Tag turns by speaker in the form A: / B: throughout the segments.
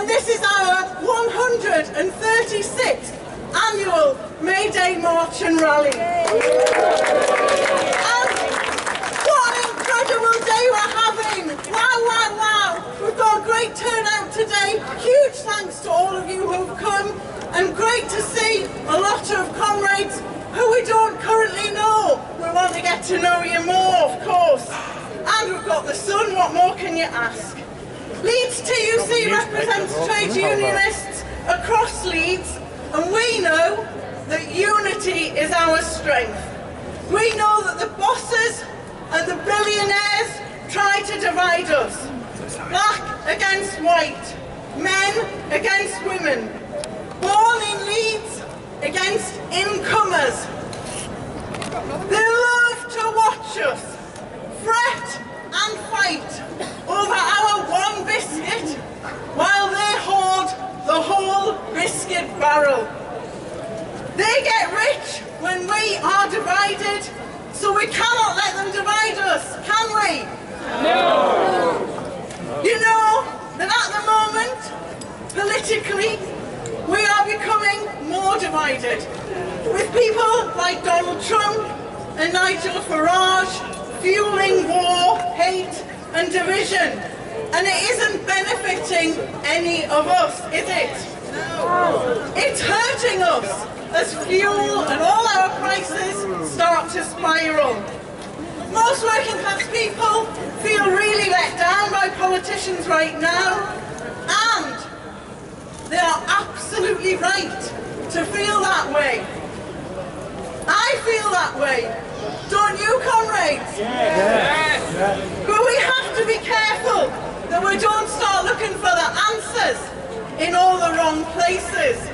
A: and this is our 136th annual May Day March and Rally. And what an incredible day we're having! Wow, wow, wow! We've got a great turnout today. Huge thanks to all of you who've come, and great to see a lot of comrades who we don't currently know. We want to get to know you more, of course. And we've got the sun, what more can you ask? Leeds TUC represents trade unionists across Leeds, and we know that unity is our strength. We know that the bosses and the billionaires try to divide us. Black against white, men against women, born in Leeds against incomers. They love to watch us fret and fight over our one biscuit while they hoard the whole biscuit barrel. They get rich when we are divided, so we cannot let them divide us, can we? No! You know that at the moment, politically, we are becoming more divided, with people like Donald Trump and Nigel Farage fueling war, hate and division. And it isn't benefiting any of us, is it? No. It's hurting us as fuel and all our prices start to spiral. Most working class people feel really let down by politicians right now, and they are absolutely right to feel that way. I feel that way. Don't you, comrades? Yes. But we have to be careful that we don't start looking for the answers in all the wrong places.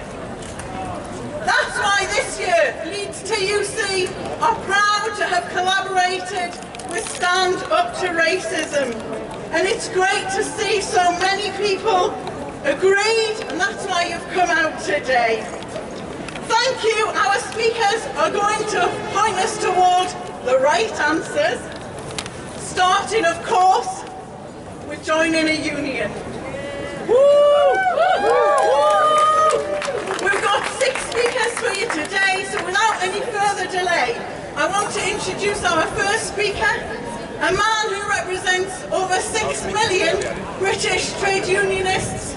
A: That's why this year Leeds TUC are proud to have collaborated with Stand Up to Racism. And it's great to see so many people agreed, and that's why you've come out today. Thank you. Our speakers are going to point us toward the right answers, starting, of course, with joining a union. Woo! We've got 6 speakers for you today, so without any further delay, I want to introduce our first speaker, a man who represents over 6 million British trade unionists,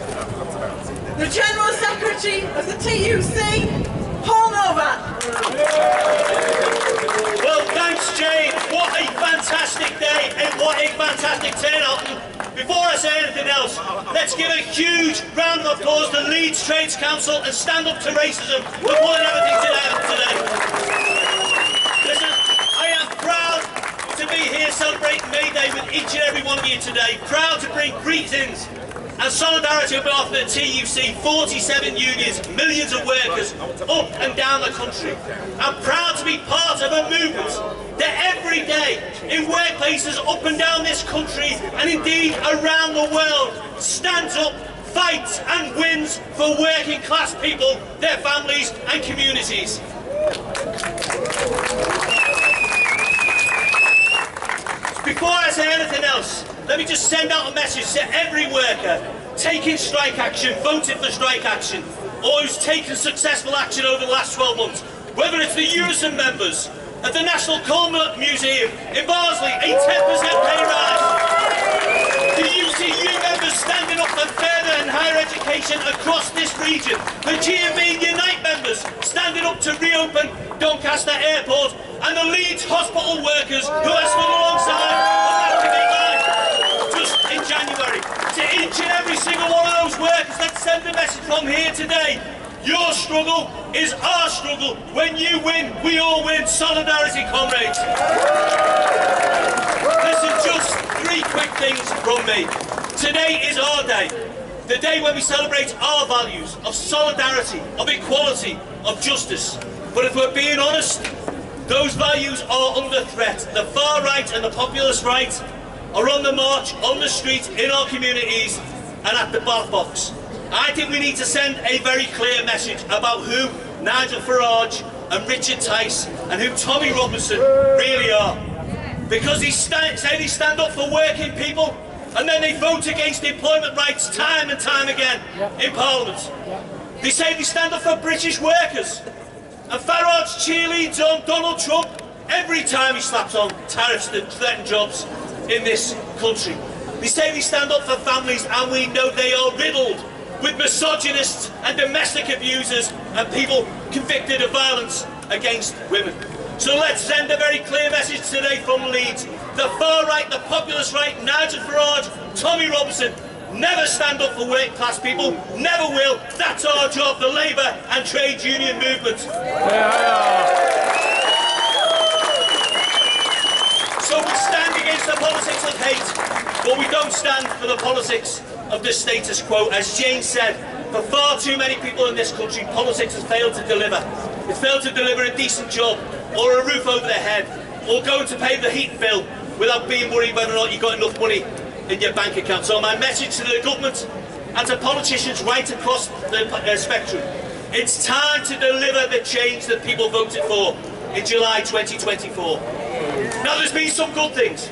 A: the General Secretary of the TUC, Nowak.
B: Well, thanks, Jane. What a fantastic day and what a fantastic turnout. Before I say anything else, let's give a huge round of applause to Leeds Trades Council and Stand Up to Racism for pulling everything together today. Listen, I am proud to be here celebrating May Day with each and every one of you today. Proud to bring greetings and solidarity on behalf of the TUC, 47 unions, millions of workers up and down the country. I'm proud to be part of a movement that every day in workplaces up and down this country and indeed around the world stands up, fights and wins for working class people, their families and communities. Before I say anything else, let me just send out a message to every worker taking strike action, voted for strike action, or who's taken successful action over the last 12 months. Whether it's the Unison members at the National Coal Museum in Barnsley, a 10% pay rise. The UCU members standing up for further and higher education across this region. The GMB Unite members standing up to reopen Doncaster Airport. And the Leeds hospital workers who are stood alongside on that picket line just in January. To each and every single one of those workers, let's send a message from here today. Your struggle is our struggle. When you win, we all win. Solidarity, comrades. Listen, just 3 quick things from me. Today is our day. The day when we celebrate our values of solidarity, of equality, of justice. But if we're being honest, those values are under threat. The far right and the populist right are on the march, on the street, in our communities and at the ballot box. I think we need to send a very clear message about who Nigel Farage and Richard Tice and who Tommy Robinson really are. Because they say they stand up for working people, and then they vote against employment rights time and time again in Parliament. They say they stand up for British workers, and Farage cheerleads on Donald Trump every time he slaps on tariffs that threaten jobs in this country. They say they stand up for families, and we know they are riddled with misogynists and domestic abusers and people convicted of violence against women. So let's send a very clear message today from Leeds. The far right, the populist right, Nigel Farage, Tommy Robinson, never stand up for working class people, never will. That's our job, the Labour and trade union movement. So we stand against the politics of hate, but we don't stand for the politics of the status quo. As Jane said, for far too many people in this country, politics has failed to deliver. It's failed to deliver a decent job, or a roof over their head, or going to pay the heat bill without being worried whether or not you've got enough money in your bank account. So my message to the government and to politicians right across the spectrum, it's time to deliver the change that people voted for in July 2024. Now there's been some good things,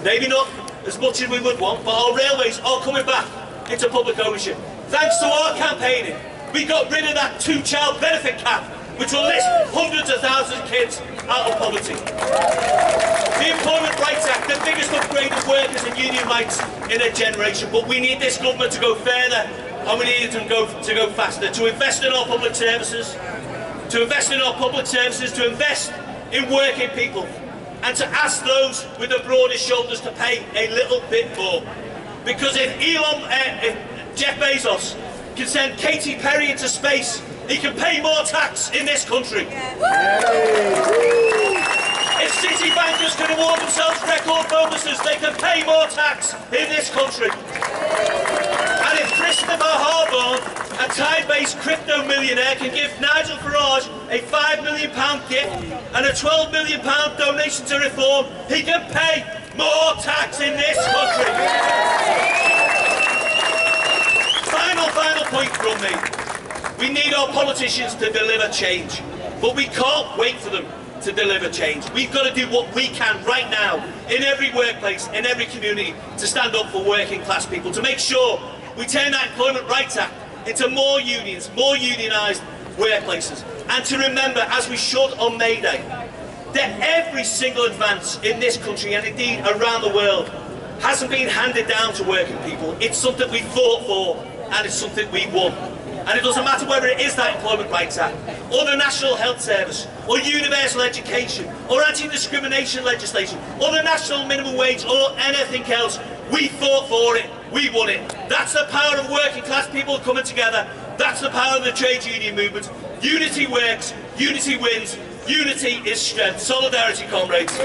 B: maybe not as much as we would want, but our railways are coming back into public ownership. Thanks to our campaigning, we got rid of that two-child benefit cap, which will lift hundreds of thousands of kids out of poverty. The Employment Rights Act, the biggest upgrade of workers and union rights in a generation, but we need this government to go further, and we need it to go faster, to invest in our public services, to invest in working people, and to ask those with the broadest shoulders to pay a little bit more. Because if Jeff Bezos can send Katy Perry into space, he can pay more tax in this country. If city bankers can award themselves record bonuses, they can pay more tax in this country. And if Christopher Harborn, a Thai-based crypto millionaire, can give Nigel Farage a £5 million gift and a £12 million donation to Reform, he can pay more tax in this country. Final point from me. We need our politicians to deliver change, but we can't wait for them to deliver change. We've got to do what we can right now, in every workplace, in every community, to stand up for working class people, to make sure we turn that Employment Rights Act into more unions, more unionised workplaces, and to remember, as we should on May Day, that every single advance in this country, and indeed around the world, hasn't been handed down to working people. It's something we fought for, and it's something we won. And it doesn't matter whether it is that Employment Rights Act, or the National Health Service, or universal education, or anti-discrimination legislation, or the national minimum wage, or anything else. We fought for it, we won it. That's the power of working class people coming together. That's the power of the trade union movement. Unity works, unity wins, unity is strength. Solidarity, comrades.